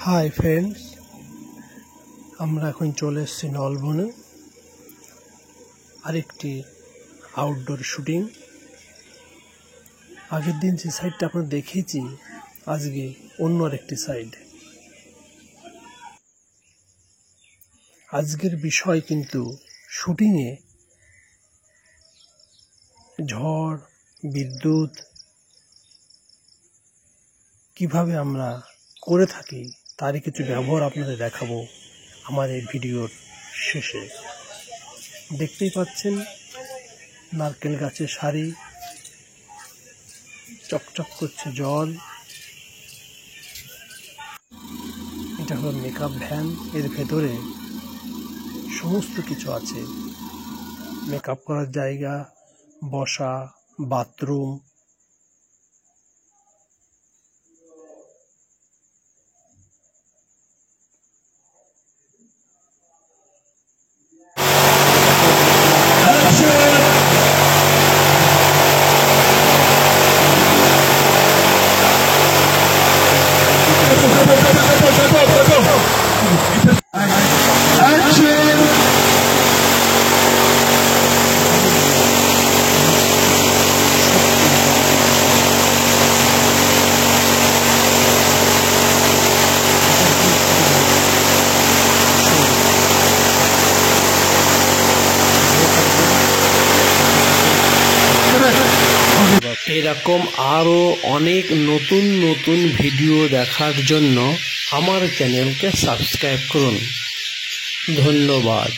Hi friends, আমরা এখন চলে এসেছি নলবনে আরেকটি আউটডোর শুটিং। আগের দিন যে সাইডটা আপনারা দেখেছি, আজকে অন্য আরেকটি সাইড। আজকের বিষয় কিন্তু শুটিংয়ে ঝড়, বিদ্যুৎ কিভাবে আমরা করে থাকি তারই কিছু ব্যবহার আপনাদের দেখাবো আমার এই ভিডিওর শেষে। দেখতেই পাচ্ছেন নারকেল গাছের সারি, চকচক করছে জল। এটা হলো মেকআপ ভ্যান। এর ভেতরে সমস্ত কিছু আছে, মেকআপ করার জায়গা, বসা, বাথরুম। এরকম আরও অনেক নতুন নতুন ভিডিও দেখার জন্য আমার চ্যানেলকে সাবস্ক্রাইব করুন। ধন্যবাদ।